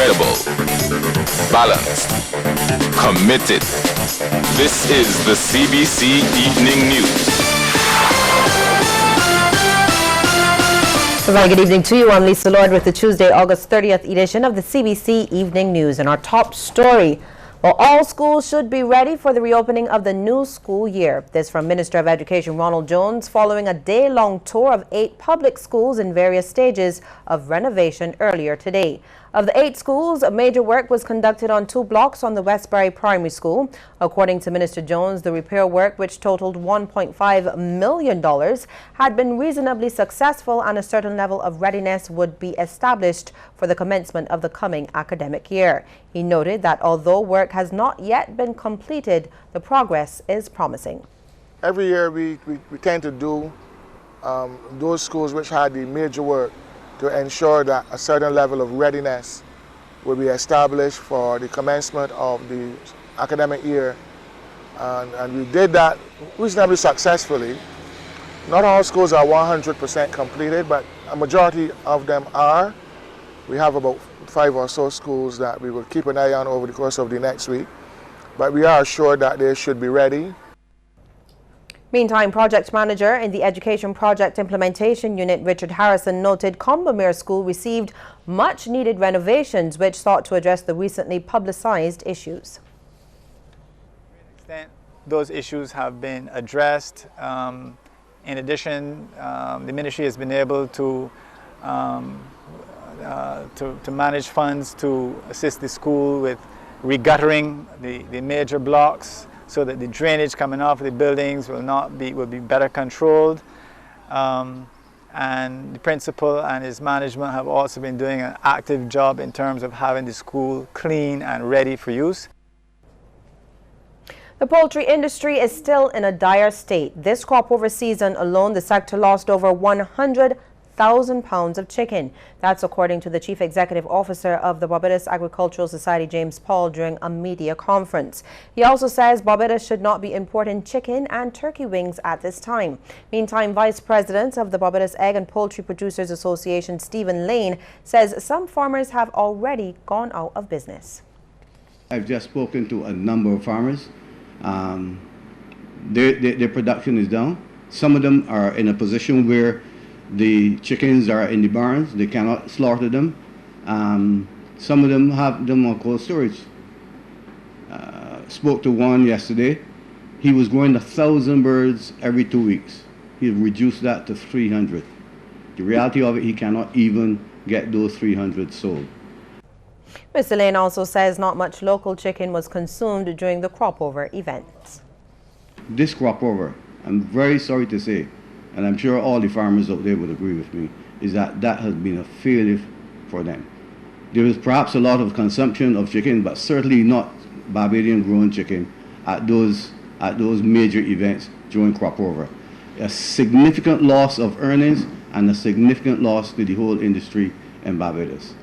credible, balanced, committed. This is the CBC Evening News. A very good evening to you. I'm Lisa Lord with the Tuesday, August 30th edition of the CBC Evening News. And our top story: well, all schools should be ready for the reopening of the new school year. This from Minister of Education Ronald Jones following a day-long tour of 8 public schools in various stages of renovation earlier today. Of the 8 schools, major work was conducted on 2 blocks on the Westbury Primary School. According to Minister Jones, the repair work, which totaled $1.5 million, had been reasonably successful and a certain level of readiness would be established for the commencement of the coming academic year. He noted that although work has not yet been completed, the progress is promising. Every year we tend to do those schools which had the major work to ensure that a certain level of readiness will be established for the commencement of the academic year. And we did that reasonably successfully. Not all schools are 100% completed, but a majority of them are. We have about 5 or so schools that we will keep an eye on over the course of the next week, but we are assured that they should be ready. Meantime, project manager in the Education Project Implementation Unit, Richard Harrison, noted Combermere School received much needed renovations which sought to address the recently publicized issues. To an extent, those issues have been addressed. In addition, the ministry has been able to manage funds to assist the school with reguttering the major blocks, so that the drainage coming off the buildings will be better controlled. And the principal and his management have also been doing an active job in terms of having the school clean and ready for use. The poultry industry is still in a dire state. This crop over season alone, the sector lost over 100,000 pounds of chicken. That's according to the Chief Executive Officer of the Barbados Agricultural Society, James Paul, during a media conference. He also says Barbados should not be importing chicken and turkey wings at this time. Meantime, Vice President of the Barbados Egg and Poultry Producers Association, Stephen Lane, says some farmers have already gone out of business. I've just spoken to a number of farmers. Their production is down. Some of them are in a position where the chickens are in the barns, they cannot slaughter them. Some of them have them on cold storage. Spoke to one yesterday. He was growing 1,000 birds every 2 weeks. He reduced that to 300. The reality of it, he cannot even get those 300 sold. Mr. Lane also says not much local chicken was consumed during the crop over event. This crop over, I'm very sorry to say, and I'm sure all the farmers out there would agree with me, is that has been a failure for them. There is perhaps a lot of consumption of chicken, but certainly not Barbadian grown chicken at those major events during crop over. A significant loss of earnings and a significant loss to the whole industry in Barbados.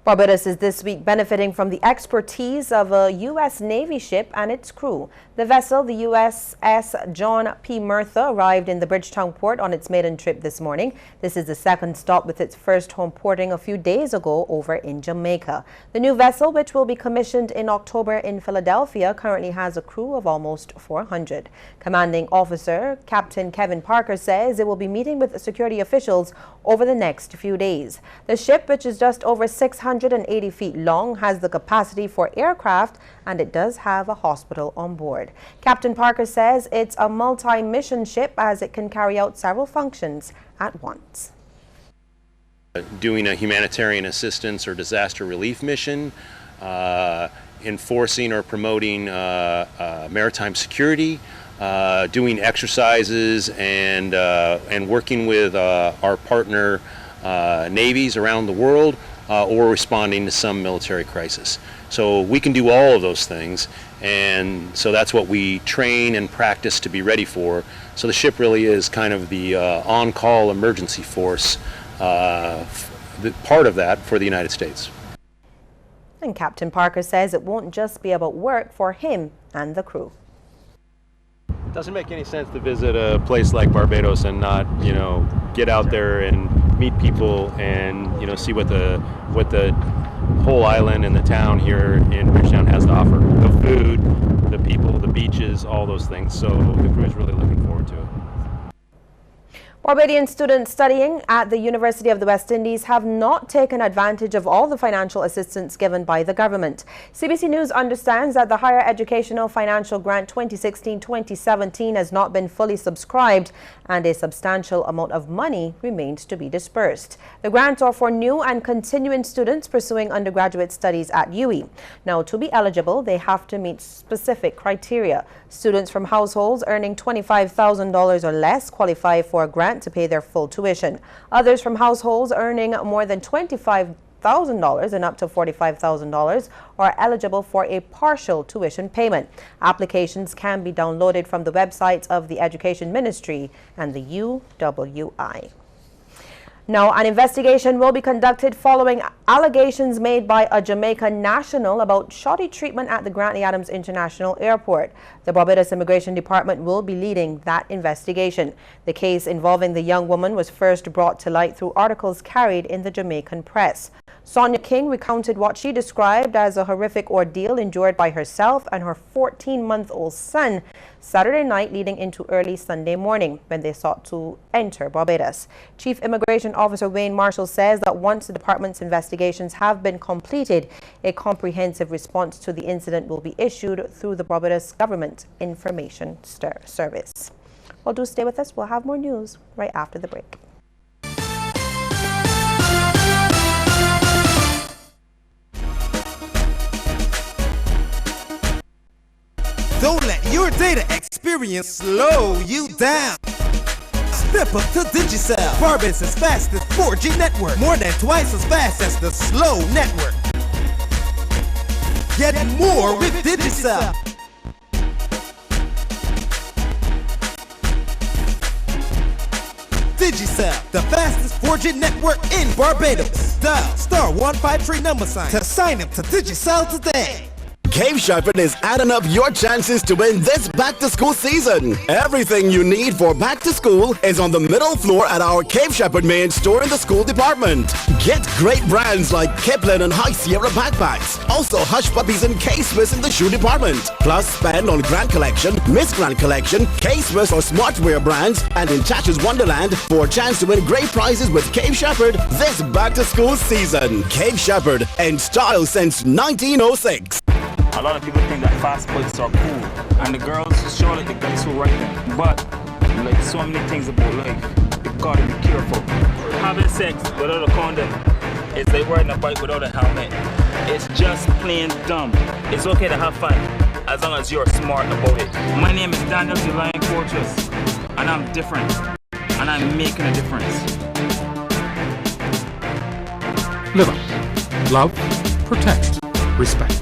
Barbados is this week benefiting from the expertise of a U.S. Navy ship and its crew. The vessel, the USS John P. Murtha, arrived in the Bridgetown port on its maiden trip this morning. This is the second stop with its first home porting a few days ago over in Jamaica. The new vessel, which will be commissioned in October in Philadelphia, currently has a crew of almost 400. Commanding Officer Captain Kevin Parker says it will be meeting with security officials over the next few days. The ship, which is just over 680 feet long, has the capacity for aircraft, and it does have a hospital on board. Captain Parker says it's a multi-mission ship as it can carry out several functions at once. Doing a humanitarian assistance or disaster relief mission, enforcing or promoting maritime security, doing exercises and working with our partner navies around the world, or responding to some military crisis. So we can do all of those things, and so that's what we train and practice to be ready for. So the ship really is kind of the on-call emergency force, part of that for the United States. And Captain Parker says it won't just be about work for him and the crew. It doesn't make any sense to visit a place like Barbados and not, get out there and meet people and, see what the whole island and the town here in Bridgetown has to offer. The food, the people, the beaches, all those things. So the crew is really looking forward to it. Barbadian students studying at the University of the West Indies have not taken advantage of all the financial assistance given by the government. CBC News understands that the Higher Educational Financial Grant 2016-2017 has not been fully subscribed and a substantial amount of money remains to be dispersed. The grants are for new and continuing students pursuing undergraduate studies at UWI. Now, to be eligible, they have to meet specific criteria. Students from households earning $25,000 or less qualify for a grant to pay their full tuition. Others from households earning more than $25,000 and up to $45,000 are eligible for a partial tuition payment. Applications can be downloaded from the websites of the Education Ministry and the UWI. Now, an investigation will be conducted following allegations made by a Jamaican national about shoddy treatment at the Grantley Adams International Airport. The Barbados Immigration Department will be leading that investigation. The case involving the young woman was first brought to light through articles carried in the Jamaican press. Sonia King recounted what she described as a horrific ordeal endured by herself and her 14-month-old son Saturday night leading into early Sunday morning when they sought to enter Barbados. Chief Immigration Officer Wayne Marshall says that once the department's investigations have been completed, a comprehensive response to the incident will be issued through the Barbados Government Information Service. Well, do stay with us. We'll have more news right after the break. Don't let your data experience slow you down. Step up to Digicel, Barbados' fastest 4G network, more than twice as fast as the slow network. Get more with Digicel. Digicel, the fastest 4G network in Barbados. Dial *153 to sign up to Digicel today. Cave Shepherd is adding up your chances to win this back-to-school season. Everything you need for back-to-school is on the middle floor at our Cave Shepherd main store in the school department. Get great brands like Kipling and High Sierra backpacks. Also Hush Puppies and K-Swiss in the shoe department. Plus spend on Grand Collection, Miss Grand Collection, K-Swiss or Smartwear brands, and in Chatcher's Wonderland for a chance to win great prizes with Cave Shepherd this back-to-school season. Cave Shepherd, in style since 1906. A lot of people think that fast bikes are cool, and the girls show like the guys who ride them. But like so many things about life, you gotta be careful. Having sex without a condom is like riding a bike without a helmet. It's just plain dumb. It's okay to have fun as long as you're smart about it. My name is Daniel the Lion Fortress, and I'm different, and I'm making a difference. Live up. Love, protect, respect.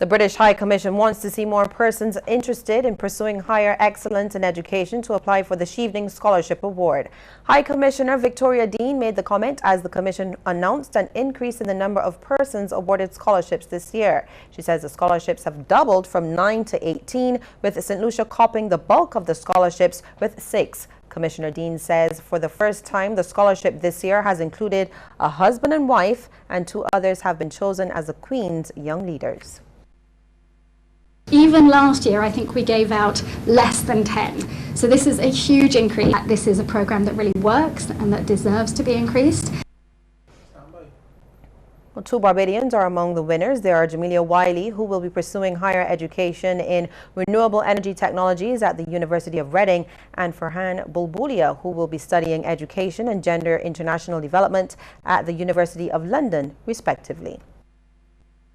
The British High Commission wants to see more persons interested in pursuing higher excellence in education to apply for the Shevening Scholarship Award. High Commissioner Victoria Dean made the comment as the Commission announced an increase in the number of persons awarded scholarships this year. She says the scholarships have doubled from 9 to 18, with St. Lucia copping the bulk of the scholarships with 6. Commissioner Dean says for the first time the scholarship this year has included a husband and wife, and 2 others have been chosen as the Queen's Young Leaders. Even last year, I think we gave out less than 10. So this is a huge increase. This is a program that really works and that deserves to be increased. Well, 2 Barbadians are among the winners. There are Jamelia Wiley, who will be pursuing higher education in renewable energy technologies at the University of Reading, and Farhan Bulbulia, who will be studying education and gender international development at the University of London, respectively.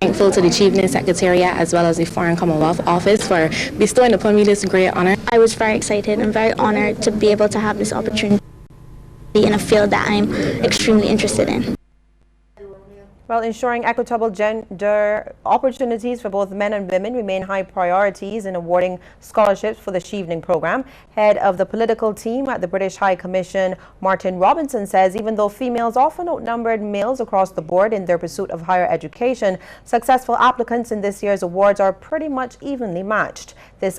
Thankful to the Chevening Secretariat as well as the Foreign Commonwealth Office for bestowing upon me this great honor. I was very excited and very honored to be able to have this opportunity in a field that I'm extremely interested in. Well, ensuring equitable gender opportunities for both men and women remain high priorities in awarding scholarships for the Chevening program. Head of the political team at the British High Commission, Martin Robinson, says even though females often outnumbered males across the board in their pursuit of higher education, successful applicants in this year's awards are pretty much evenly matched. This,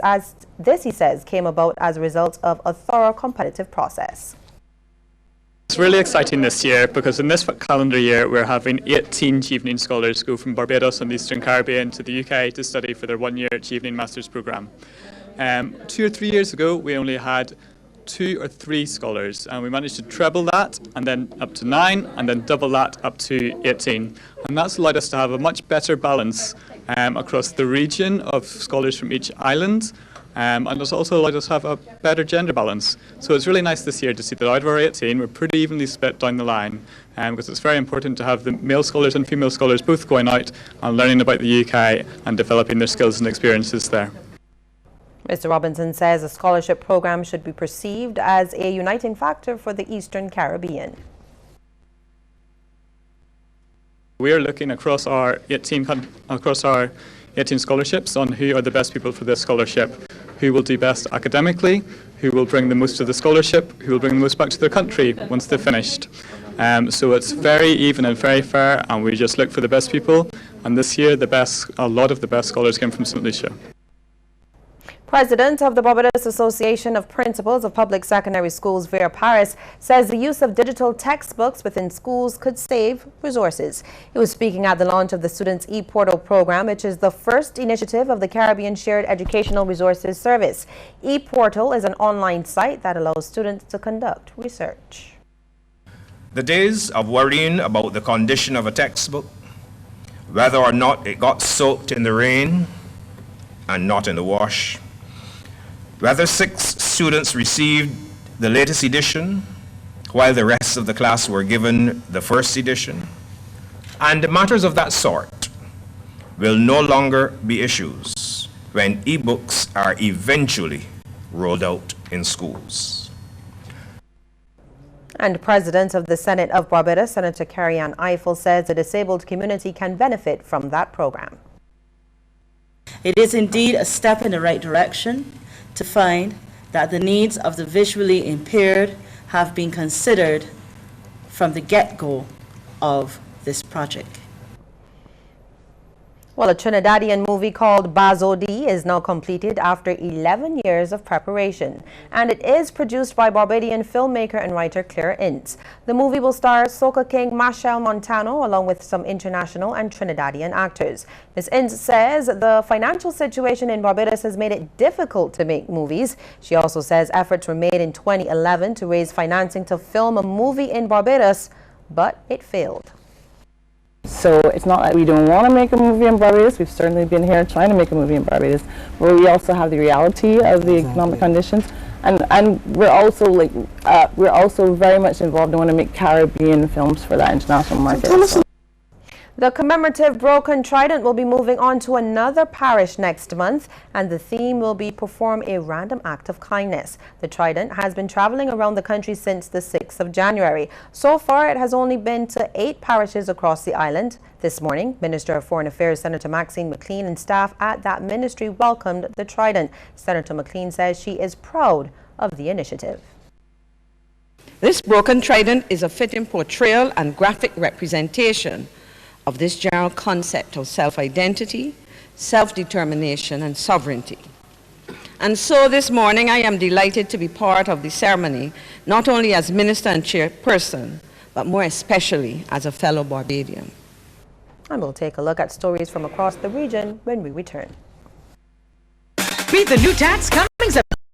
he says, came about as a result of a thorough competitive process. It's really exciting this year because in this calendar year we're having 18 Chevening scholars go from Barbados and the Eastern Caribbean to the UK to study for their one-year Chevening Masters programme. 2 or 3 years ago we only had 2 or 3 scholars, and we managed to treble that and then up to 9 and then double that up to 18, and that's allowed us to have a much better balance across the region of scholars from each island. And it's also allowed us to have a better gender balance. So it's really nice this year to see that out of our 18, we're pretty evenly split down the line, because it's very important to have the male scholars and female scholars both going out and learning about the UK and developing their skills and experiences there. Mr. Robinson says a scholarship program should be perceived as a uniting factor for the Eastern Caribbean. We are looking across our 18 scholarships on who are the best people for this scholarship, who will do best academically, who will bring the most to the scholarship, who will bring the most back to their country once they're finished. So it's very even and very fair, and we just look for the best people. And this year, a lot of the best scholars came from St. Lucia. President of the Barbados Association of Principals of Public Secondary Schools, Vera Paris, says the use of digital textbooks within schools could save resources. He was speaking at the launch of the Students' ePortal program, which is the first initiative of the Caribbean Shared Educational Resources Service. ePortal is an online site that allows students to conduct research. The days of worrying about the condition of a textbook, whether or not it got soaked in the rain and not in the wash, whether 6 students received the latest edition while the rest of the class were given the first edition, and matters of that sort will no longer be issues when e-books are eventually rolled out in schools. And President of the Senate of Barbados, Senator Carrie-Ann Eiffel, says the disabled community can benefit from that program. It is indeed a step in the right direction to find that the needs of the visually impaired have been considered from the get-go of this project. Well, a Trinidadian movie called Bazodi is now completed after 11 years of preparation, and it is produced by Barbadian filmmaker and writer Claire Ince. The movie will star soca king Machel Montano along with some international and Trinidadian actors. Ms. Ince says the financial situation in Barbados has made it difficult to make movies. She also says efforts were made in 2011 to raise financing to film a movie in Barbados, but it failed. So it's not that we don't want to make a movie in Barbados. We've certainly been here trying to make a movie in Barbados, but we also have the reality of the economic conditions, and we're also very much involved in want to make Caribbean films for that international market. The commemorative Broken Trident will be moving on to another parish next month, and the theme will be Perform a Random Act of Kindness. The Trident has been traveling around the country since the 6th of January. So far, it has only been to 8 parishes across the island. This morning, Minister of Foreign Affairs Senator Maxine McLean and staff at that ministry welcomed the Trident. Senator McLean says she is proud of the initiative. This Broken Trident is a fitting portrayal and graphic representation of this general concept of self-identity, self-determination, and sovereignty. And so this morning I am delighted to be part of the ceremony, not only as Minister and Chairperson, but more especially as a fellow Barbadian. And we'll take a look at stories from across the region when we return. Meet the new tax coming September.